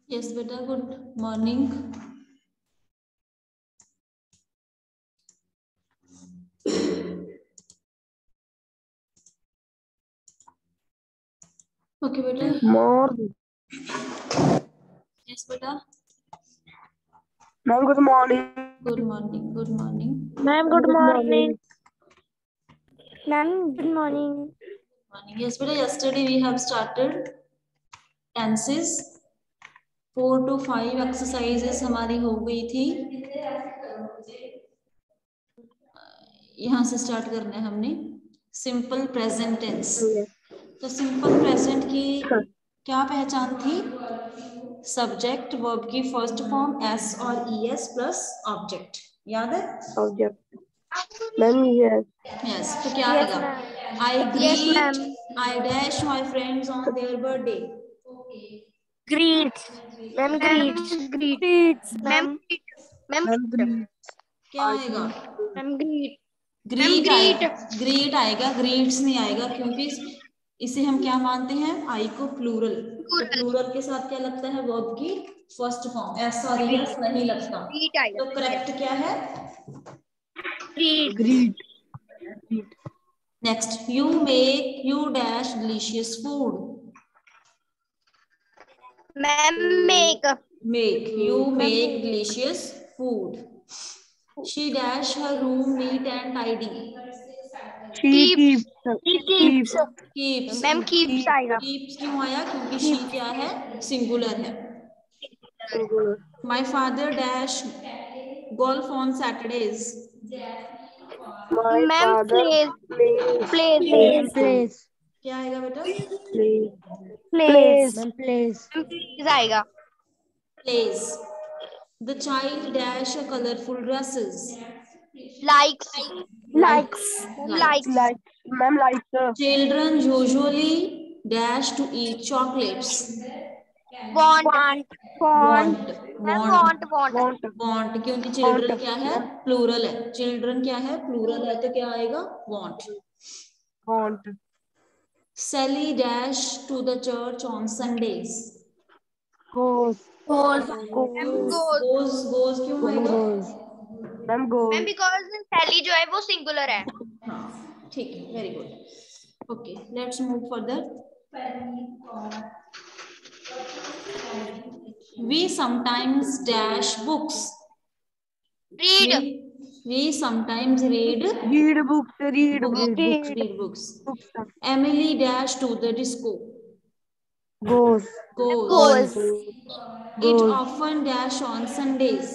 Yes बेटा, good morning. Okay बेटा। Morning. Yes बेटा, ma'am good morning. Good morning, good morning. Ma'am good morning. Ma'am good morning. Morning. Yes बेटा, yesterday we have started tenses। 4 to 5 exercises हमारी हो गई थी। यहाँ से स्टार्ट करना है हमने सिंपल प्रेजेंट टेंस। तो सिंपल प्रेजेंट की क्या पहचान थी? सब्जेक्ट वर्ब की फर्स्ट फॉर्म एस और ईएस प्लस ऑब्जेक्ट। याद है? Object ma'am. Yes yes. तो क्या यस आएगा? Ma'am. I yes greet, ma'am. I dash my friends on their birthday. Greets ma'am. Greets. Greets ma'am. Ma'am क्या आएगा? Ma'am greet. Greet आएगा। Greet आएगा, ग्रीट्स नहीं आएगा, क्योंकि इसे हम क्या मानते हैं? आई को प्लूरल। तो प्लूरल के साथ क्या लगता है? वर्ब की फर्स्ट फॉर्म एस और ईएस नहीं लगता। तो करेक्ट क्या है? Greet. Next, you make you dash delicious food. Ma'am make. Make, you make delicious food. She dash her room neat and tidy. She keeps. Keeps, ma'am keeps आएगा। keeps क्यों आया? क्योंकि she क्या है? सिंगुलर है। My father dash golf on Saturdays. My ma'am father plays. Plays plays. क्या आएगा बेटा? प्लेस मैम प्लेस आएगा। Plays. The child dash a colorful dresses. Likes. Likes. Likes. Ma'am like Children usually dash to eat chocolates. Want. Want, ma'am want, want. want, क्योंकि children क्या है? Plural है। Children क्या है? प्लूरल है, तो क्या आएगा? want. Sally dash to the church on Sundays. Goes Goes क्यों आएगा? मैम मैम बिकॉज सैली जो है वो सिंगुलर है। हाँ, ठीक है, very good. Okay, let's move further. We sometimes dash books. Read. We sometimes read read books read books. Emily dash to the disco. Goes Goes. It often dash on Sundays.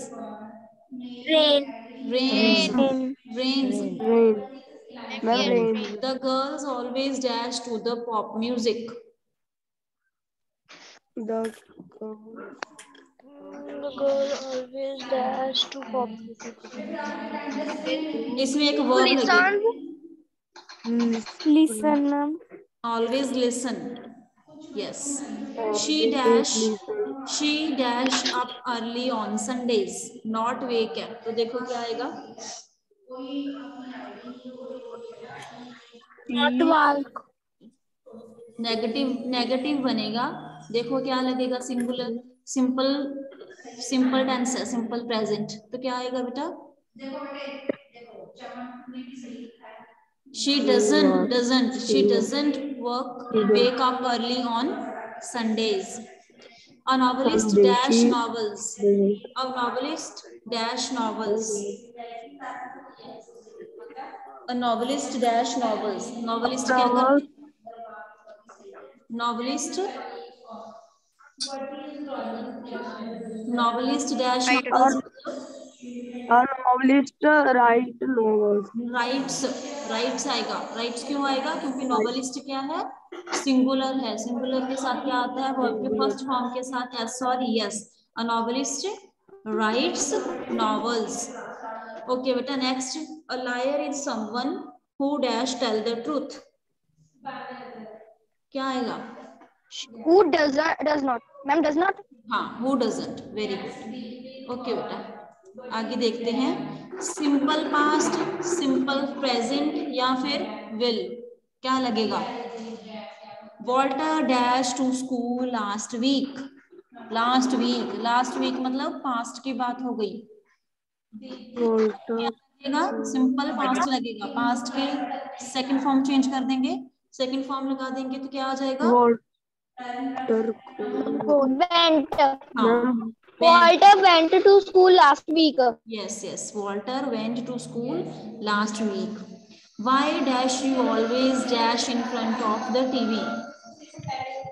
Rain. Rains. Rains. Rain ma'am rain The girls always dash to the pop music. The girl always dash to pop. इसमें एक verb listen. Listen ma'am. always listen. Yes. She dash up early on Sundays. Not wake up. तो देखो क्या आएगा? Negative बनेगा। देखो क्या लगेगा? सिंगुलर। सिंपल सिंपल टेंस है, सिंपल प्रेजेंट, तो क्या आएगा बेटा? She doesn't wake up early on Sundays. A novelist dash novels. A novelist dash novels. A novelist dash novels. Novelist क्या करते? Novelist dash novels. Novelist right novels rights आएगा। Rights क्यों आएगा? क्योंकि नॉवेलिस्ट क्या है? सिंगुलर है। सिंगुलर के साथ क्या आता है? वर्ब के फर्स्ट फॉर्म के साथ एस और es. A novelist writes novels. Okay बेटा, next. A liar is someone who dash tell the truth. क्या आएगा? Who does not. Ma'am does not. हाँ, who doesn't. Very good. Okay बेटा, आगे देखते हैं। सिंपल पास्ट, सिंपल प्रेजेंट या फिर विल, क्या लगेगा? Walter dash to school last week. Last week मतलब पास्ट की बात हो गई। वॉल्टर सिंपल पास्ट लगेगा, पास्ट के सेकंड फॉर्म चेंज कर देंगे, सेकंड फॉर्म लगा देंगे तो क्या आ जाएगा? Walter Went. Ma'am Walter went to school last week. Yes, Walter went to school last week. Why dash you always dash in front of the TV?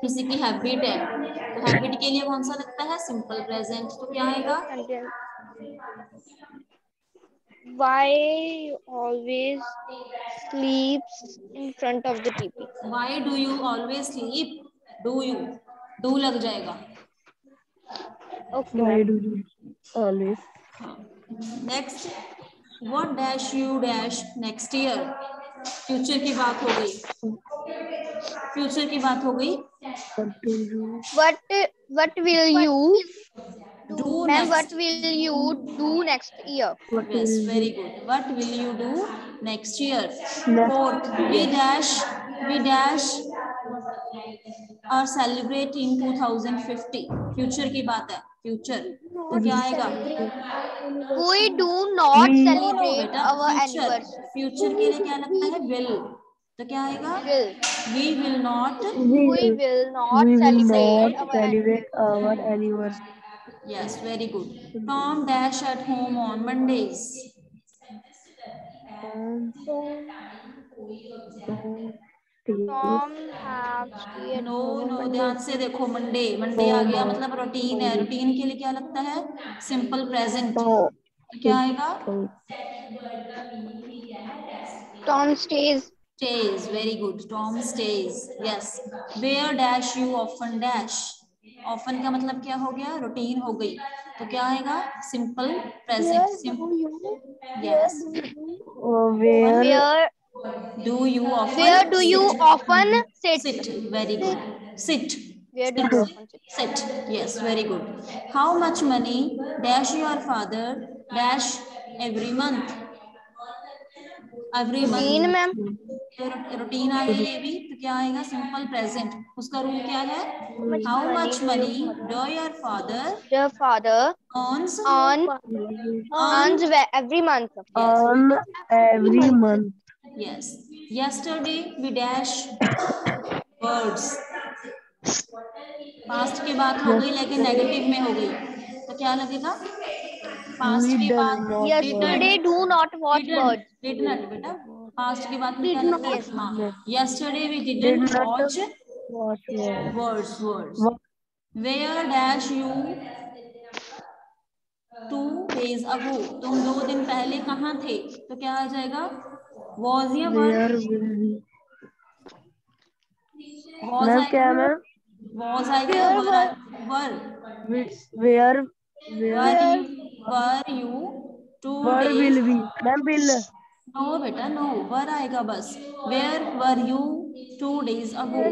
किसी की habit है तो हैबिट के लिए कौन सा लगता है? Simple present. तो क्या आएगा? Why always sleeps in front of the TV? Why do you always sleep? Do लग जाएगा। Okay, why ma'am. do you always next, what dash you dash next year? Future की बात हो गई, फ्यूचर की बात हो गई। what do you What will you Do ma'am, next. what will you do next year? what Yes, will very you good. What will you do next year? next Fourth, we dash or celebrate in 2050. Future की बात है, future तो क्या आएगा? We do not we no celebrate बेटा, our future anniversary. Future के लिए क्या लगता है? विल। तो क्या आएगा? Will. We will not। We will not we will celebrate not our celebrate our anniversary. Yes, very good. Tom dash at home on Mondays. Tom Tom have stay at no home on Monday. ध्यान से देखो, Monday आ गया मतलब routine है, routine के लिए क्या लगता है? Simple present. क्या आएगा? Tom stays. Stays, very good. Tom stays. Yes. Where dash you often dash? Often का मतलब क्या हो गया? रूटीन हो गई। तो क्या आएगा? Simple present. Yes. where Do you often Where do you sit? often sit? Sit. Very good. Sit. Where do you often sit? Sit. Yes, very good. How much money dash your father dash every month? Every Routine, month. ma'am. Routine आ गई ये भी, तो क्या आएगा? Simple present. उसका rule क्या है? How much money do your father The father earns earns every month. on every month. yes. Yesterday we dash birds. Past की बात हो गई लेकिन नेगेटिव में हो गई, तो क्या लगेगा? पास्ट We की does बात not Yesterday do not watch birds. Didn't बेटा, पास्ट की बात में क्या Did लगता है? yes. हाँ, yesterday we did didn't not watch watch words. What Where dash you 2 days ago? तुम 2 दिन पहले कहाँ थे? तो क्या आ जाएगा? Was या were? where will we? Was ma'am क्या आएगा, मैम? was आएगा, were Where were you 2 where days? will we? Ma'am bill. No बेटा नो, were आएगा बस। Where were you 2 days ago?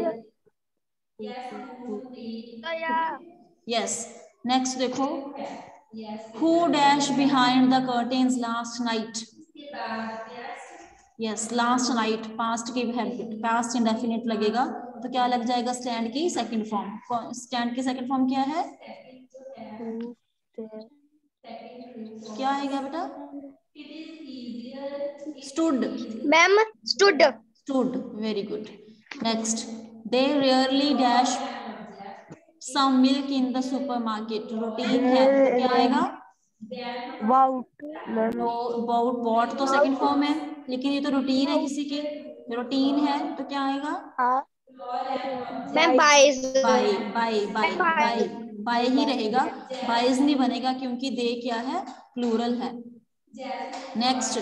Yes. Next देखो, who dash behind the curtains last night? Yes, last night past की past indefinite लगेगा, तो क्या लग जाएगा? स्टैंड की सेकंड फॉर्म। स्टैंड की सेकंड फॉर्म क्या है? क्या आएगा बेटा? stood. Ma'am, stood. Very good. Next, they rarely dash some milk in the supermarket. Routine है तो क्या आएगा? bought तो सेकंड फॉर्म है, लेकिन ये तो रूटीन है किसी की, रूटीन है तो क्या आएगा? Ma'am, buys. बाय ही रहेगा, बाइज नहीं बनेगा क्योंकि दे क्या है? प्लूरल है। Next,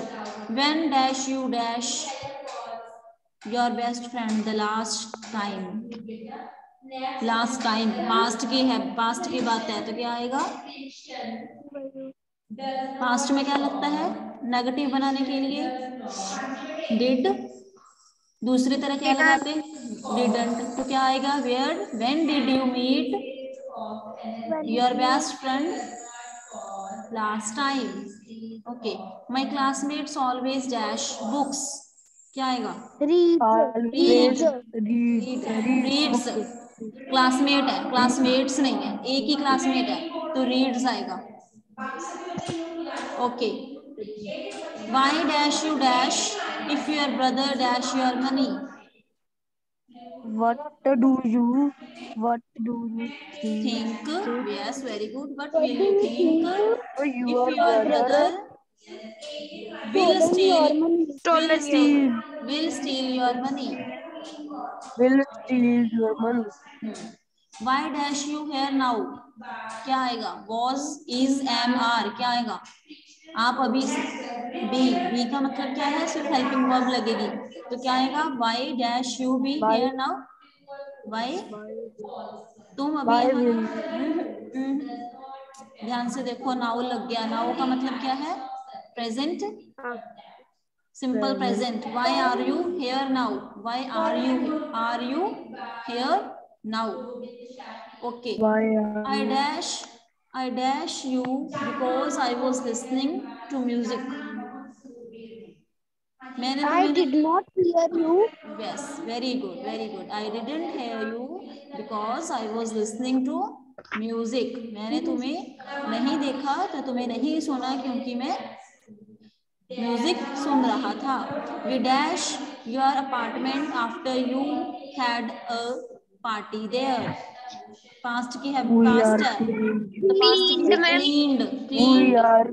when dash you dash your best friend the last time? Past की है, पास्ट की बात है तो क्या आएगा? पास्ट में क्या लगता है? नेगेटिव बनाने के लिए डिड, दूसरी तरह क्या लगाते? डिडंट। तो क्या आएगा? Where when did you meet your best friend last time? Okay, my classmates always dash books. क्या आएगा? Reads reads. क्लासमेट है, क्लासमेट्स नहीं है, एक ही क्लासमेट है, तो रीड्स आएगा। Okay, why dash you dash if your brother dash your money. What do you Think, think yes, very good. What What will do you you think think? if your your brother brother will Stolen steal your money. will steal steal will steal your money? will steal your money? Why dash you here now? क्या आएगा? Was, is, am, are क्या आएगा? आप अभी B का मतलब क्या है? सिर्फ हेल्पिंग वर्ब लगेगी, तो क्या आएगा? Why dash you be Why here now? Why why तुम अभी why यहाँ, will ध्यान से देखो, नाउ लग गया। नाउ का मतलब क्या है? Present simple present. Why are you here now? Why are you here now? Okay, why are I you dash you because I was listening to music. मैंने I did तुम्हें, not hear you. yes, very good, very good. I didn't hear you because I was listening to music. मैंने तुम्हें नहीं देखा, तो तुम्हें नहीं सुना क्योंकि मैं म्यूजिक सुन रहा था। We dash your apartment after you had a party there. Past की है, we past are है, cleaned तो past की है cleaned, we are we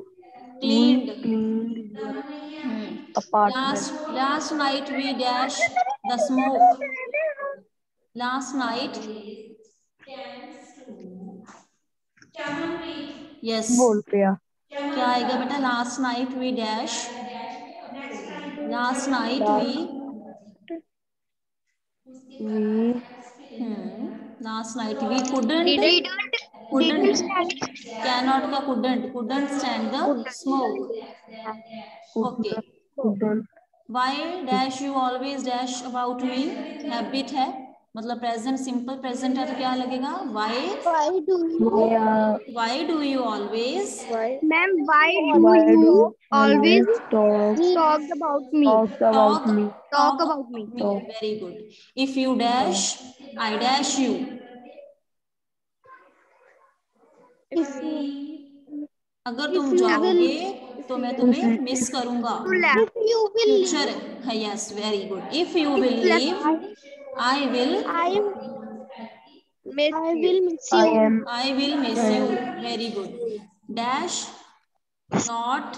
cleaned. cleaned your apartment. Last night we dash the smoke. Last night, yes, बोल पिया क्या आएगा बेटा? Last night we dash, last night we, we last night we couldn't cannot का couldn't stand the smoke. Okay, couldn't why dash you always dash about me? Habit है, मतलब present simple present है, तो क्या लगेगा? Why Why do you? Why do you always, Ma'am, why do why do you you always always talk about me? talk talk me Talk about me. me? Very good. If you dash, I dash you. If you अगर if तुम you will जाओगे तो मैं तुम्हें miss करूंगा। if you will future leave, है, yes, very good. If you will plus leave, I will I will miss I you. am I will miss you. Very good. Dash not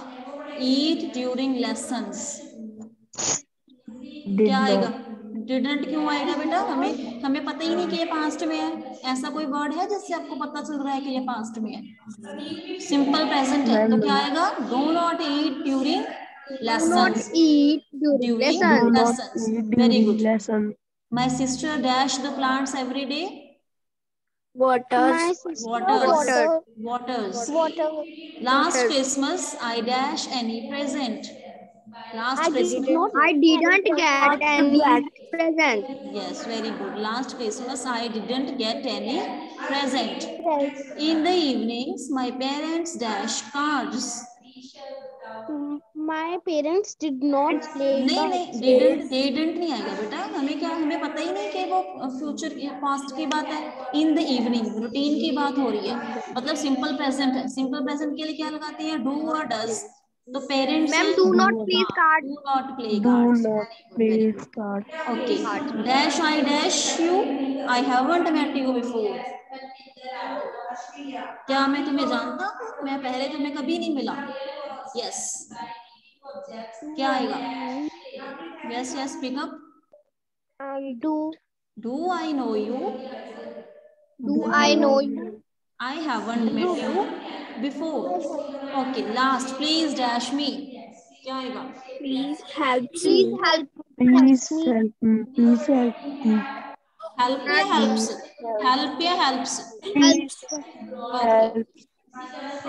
eat during lessons, did क्या आएगा? not didn't क्यों आएगा बेटा? हमें हमें पता ही नहीं कि ये पास्ट में है। ऐसा कोई वर्ड है जिससे आपको पता चल रहा है कि ये पास्ट में है? सिंपल प्रेजेंट है, तो क्या आएगा? Do not eat during Do not lessons, eat during during do lessons. not lessons. eat very during good. lesson. My sister dash the plants every day, My sister water. waters. Water. Last Christmas I dash any present. Last I did Christmas, not get any present. yes, very good. Last Christmas I didn't get any present. Yes. In the evenings my parents dash cards. My parents did not play नहीं नहीं, cards. Didn't नहीं आएगा बेटा। हमें क्या, हमें पता ही नहीं कि वो फ्यूचर पास्ट की बात है। इन द इवनिंग रूटीन की बात हो रही है, मतलब सिंपल प्रेजेंट है। सिंपल प्रेजेंट के लिए क्या लगाते हैं? डू और डज। तो पेरेंट्स Ma'am, हैं, do not Do play cards. Do not play do cards. not play cards. Okay, dash I dash you, I haven't met you before. क्या मैं तुम्हें जानता हूँ? मैं पहले तुम्हें कभी नहीं मिला। यस, क्या आएगा? Yes yes, pick up. Do do I know you, I know you? I haven't met you before. Okay, last, please dash me. क्या आएगा? Please help Please me. help me. Please help me. Help या helps? Help या helps? Please Okay. help.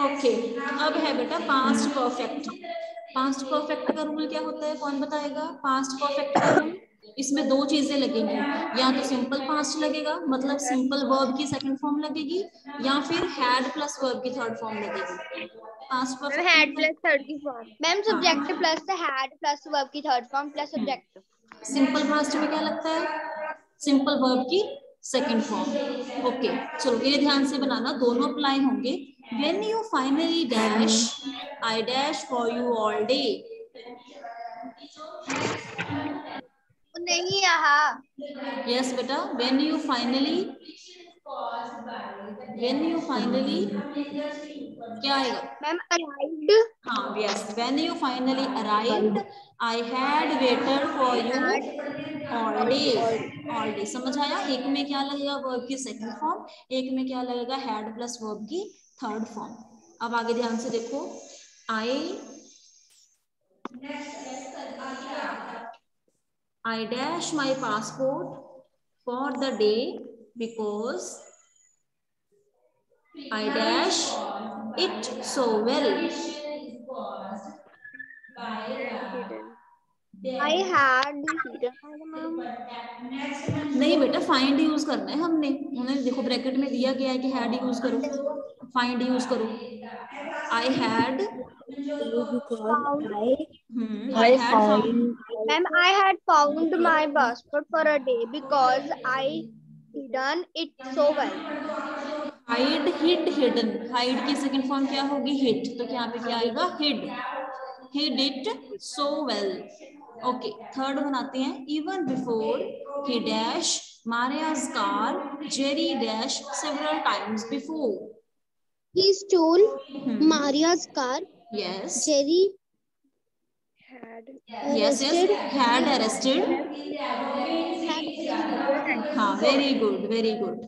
Okay, अब है बेटा past perfect. Past perfect का rule क्या होता है? कौन बताएगा? पास्ट परफेक्ट का रूल, इसमें दो चीजें लगेंगी। या तो सिंपल पास्ट लगेगा, मतलब सिंपल वर्ब की सेकंड फॉर्म लगेगी, या फिर हैड प्लस वर्ब की थर्ड फॉर्म लगेगी। Past perfect Had plus 34. Ma'am, subject plus the had plus verb की third form plus subject. Simple past में क्या लगता है? सिंपल वर्ब की सेकंड फॉर्म। ओके चलो ये ध्यान से बनाना, दोनों अप्लाई होंगे। When you finally dash, I dash for you all day. नहीं यहाँ। यस बेटा, व्हेन यू फाइनली क्या आएगा? Ma'am arrived. हाँ yes, when you finally arrived I had waited for you all day. समझ आया? एक में क्या लगेगा? वर्ब की सेकंड फॉर्म, एक में क्या लगेगा? हैड प्लस वर्ब की थर्ड फॉर्म। अब आगे ध्यान से देखो, I dash my passport for the day because I dash it so well. I had नहीं बेटा, फाइंड यूज करना है हमने, उन्हें देखो ब्रैकेट में दिया गया है कि हैड यूज करो, फाइंड यूज करो। I had, I found Ma'am, I had found my passport for a day because I done it so well. Hide, hid, hidden. Hide की सेकंड फॉर्म क्या होगी? हिड। तो यहाँ पे क्या आएगा? Hid, he did so well. Okay third बनाते हैं, even before he dash Maria's car, Jerry dash several times before. He stole Maria's car. Yes. Jerry Yes, had arrested. हाँ very good, very good.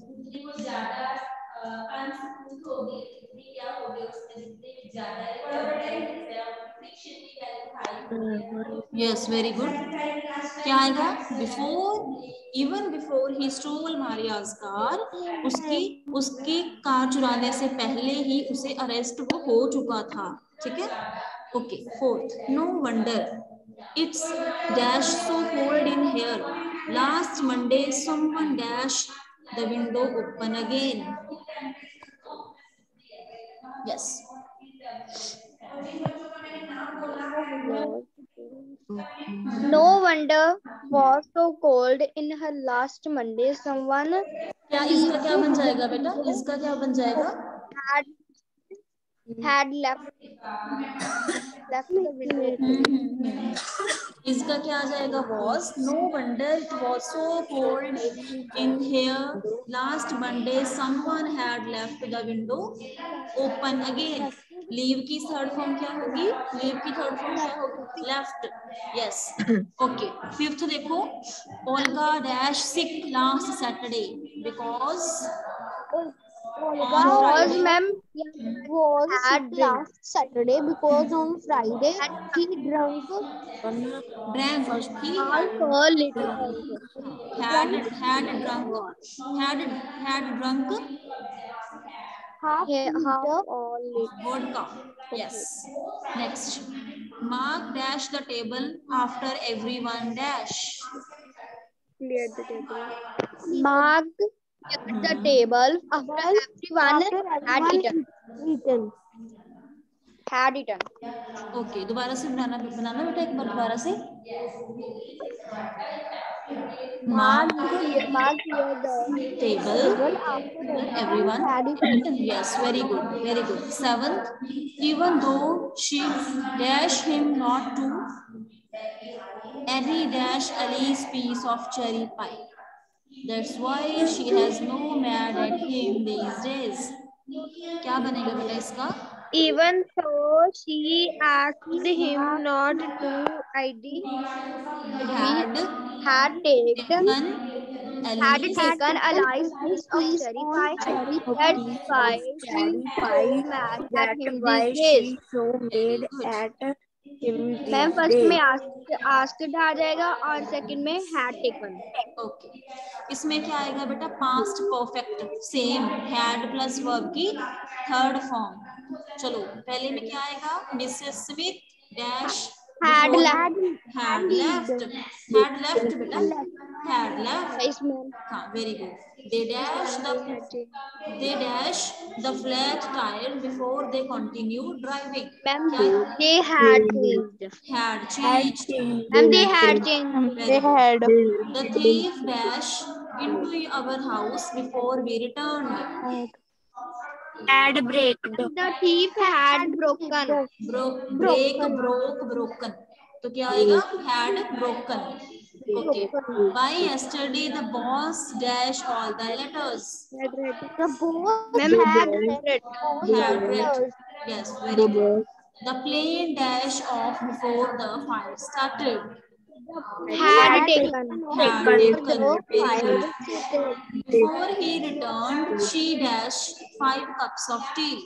Yes, very good. क्या आएगा? Before, even before he stole Maria's car, उसकी car चुराने से पहले ही उसे arrest वो हो चुका था। ठीक है? Okay. Fourth, no wonder it's dash so cold in here. Last Monday, someone dashed the window open again. Yes. No wonder was so cold in her last Monday. Someone क्या इसका क्या बन जाएगा बेटा? इसका क्या बन जाएगा? had left the window. इसका क्या आ जाएगा? Was. No wonder it was so cold in here. Last Monday, someone had left the window open again. Leave की थर्ड फॉर्म क्या होगी? लीव की थर्ड फॉर्म क्या होगी? लेफ्ट। Yes okay. फिफ्थ देखो, Olga dash sick last Saturday because Was ma'am was sick last Saturday because on Friday he drank drank he half a liter had drunk half vodka. Yes. Next, Mark dash the table after everyone dash. Mark cleared the table after everyone had eaten. Okay दोबारा से बनाना बेटा, एक बार दोबारा से। Mark cleared the table after everyone had eaten. yes, very good, very good. Seventh, even though she dash him not to Eddie dash Ali's piece of cherry pie, that's why she has no mad at him these days. क्या बनेगा बेटा इसका? Even though she asked him not to eat, had taken Ali's piece of cherry pie. That's why she so mad at him these days. Ma'am first में asked आ जाएगा और second में had taken. Okay इसमें क्या आएगा बेटा? Past perfect same, had plus verb की third form. चलो पहले में क्या आएगा? Mrs Smith dash Had left. बेटा, had left। हाँ very good. they dash the flat tire before they continue driving. Ma'am, they had changed. Had changed। Ma'am, they had changed. they had the thief dash into our house before we returned. Had breaked. The thief had broken. Broken. तो क्या आएगा? Had broken. Okay. By yesterday the boss dash all the letters. The boss had Had read. Yes, very good. The plane dash off before the fire started. had taken. Had taken. Very good. Before he returned, she dashed 5 cups of tea.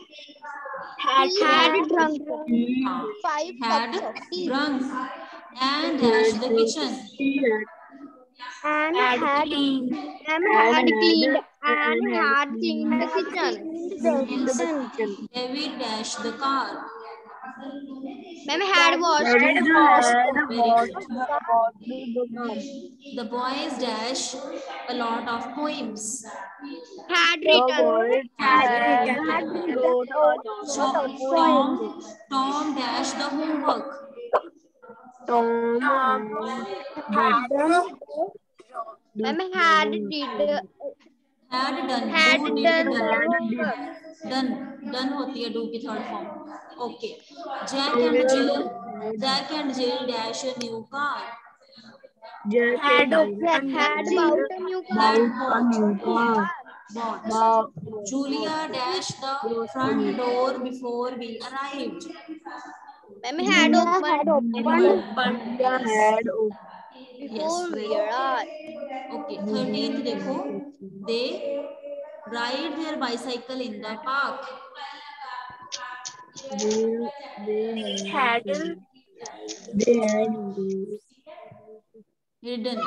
Had drunk हाँ, 5 had cups of tea. drunk and dashed the kitchen. And Had had cleaned. had cleaned the kitchen. Yes. David dashed the car. Ma'am had washed Had the washed. Very good. The boys dash a lot of poems. had written. Tom dashed the homework. Ma'am had did Had done. had Do did done done. Done होती है do की third form. Okay. Jack and Jill dash a new car. Had bought a new car. Bought. Julia dashed the front door before we arrived. Ma'am had opened Yes, before very we arrived. Okay, 13th देखो. They ride their bicycle in the park. had Hidden.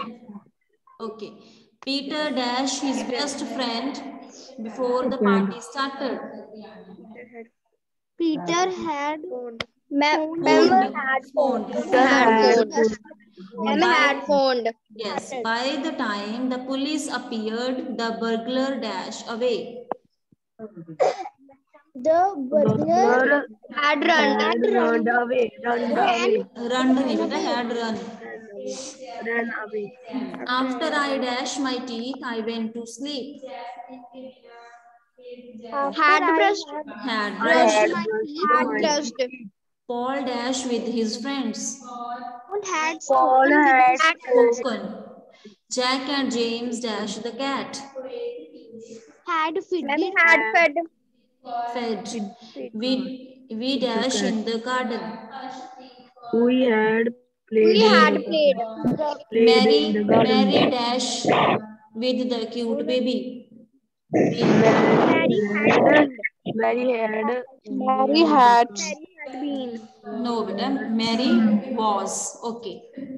Okay. Peter dashed his best friend before the party started. Peter had Phoned. Yes. By the time the police appeared, the burglar dashed away. The burglar had run away. Run had run. After I dashed my teeth, I went to sleep. Had brushed. Had brushed. Had brushed. Paul dashed with his friends. Had Spoken. Jack and James dashed the cat. had fed. We dash in the garden. We had played. Mary dash with the cute baby. Mary had Been. No बेटा Mary was. Okay.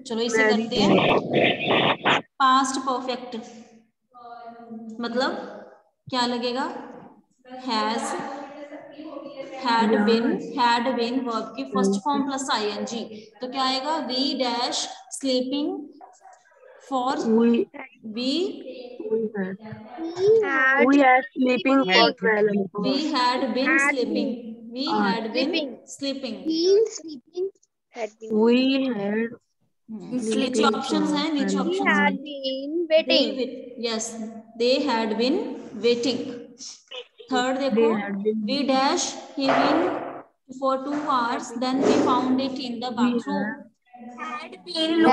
चलो इसे करते हैं past perfect. मतलब क्या लगेगा? Has, had been verb की first form plus ing. तो क्या आएगा? We dash sleeping for we had sleeping for 12 hours. We had been sleeping. We had been sleeping. We had नीचे options हैं. नीचे options हैं. Been waiting. Yes, they had been waiting. Third देखो. We dash he been for 2 hours. Then we found it in the bathroom. Had been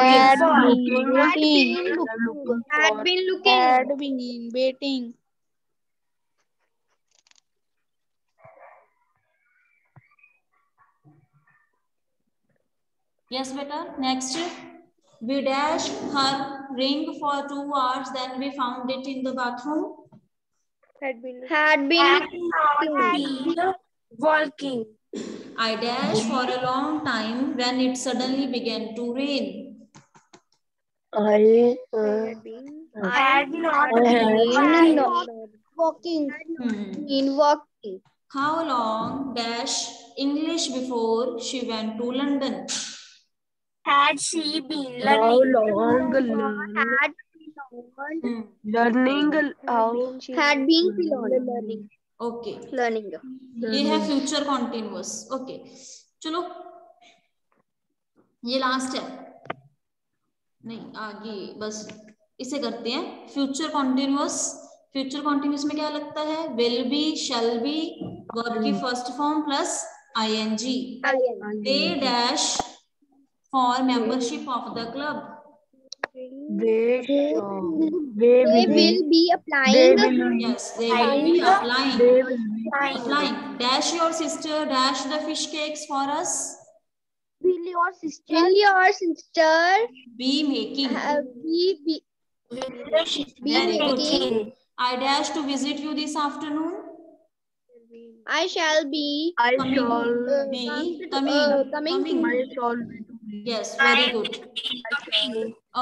waiting. Yes, beta. Next, we dash her ring for 2 hours. Then we found it in the bathroom. Had been walking. I dashed for a long time when it suddenly began to rain. I had not been walking. In walking. How long dash English before she went to London? Had she been learning? How long learning? Had been learning. Okay. Learning. ये है future continuous. Okay. चलो ये last है नहीं आगे बस इसे करते हैं फ्यूचर कॉन्टिन्यूअस। फ्यूचर कॉन्टिन्यूअस में क्या लगता है, will be, shall be, verb की first form plus ING. They dash for membership of the club. They will be applying. Yes, they will be applying. Dash your sister dash the fish cakes for us. Will your sister Be making. be making? I dash to visit you this afternoon. I shall be coming. Yes, very good.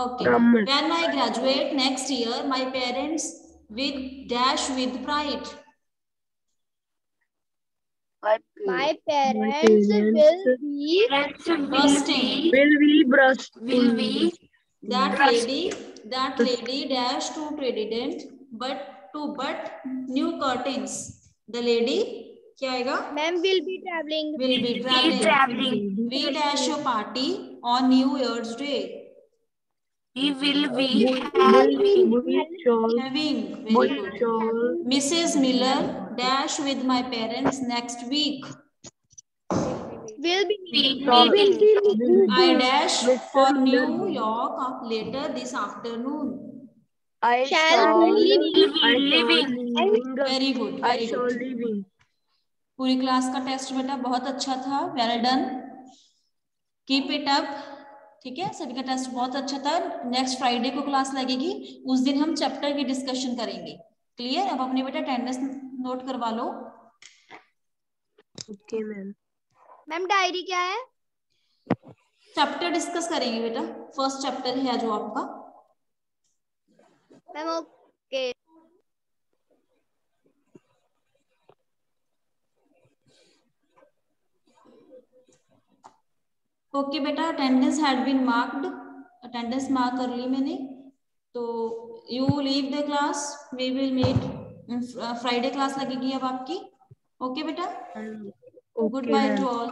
Okay. When I graduate next year, my parents with dash with pride. My parents will be bursting. That lady dash to traded but new curtains. The lady क्या आएगा? Ma'am will be traveling. We dash a party on New Year's Day. We will be having. Very good. Mrs. Miller dash with my parents next week. Will be I dash for New York later this afternoon. I shall be living. Very good. पूरी class का test बेटा बहुत अच्छा था, well done, keep it up. ठीक है, सभी का टेस्ट बहुत अच्छा था। नेक्स्ट फ्राइडे को क्लास लगेगी, उस दिन हम चैप्टर की डिस्कशन करेंगे। क्लियर? अब अपनी बेटा अटेंडेंस नोट करवा लो। ओके मैम डायरी क्या है? चैप्टर डिस्कस करेंगे बेटा, फर्स्ट चैप्टर है जो आपका। Ma'am okay. ओके बेटा, attendance had been marked, attendance mark कर ली मैंने, तो you leave the class, we will meet Friday, class लगेगी अब आपकी। ओके बेटा, गुड बाय टू ऑल।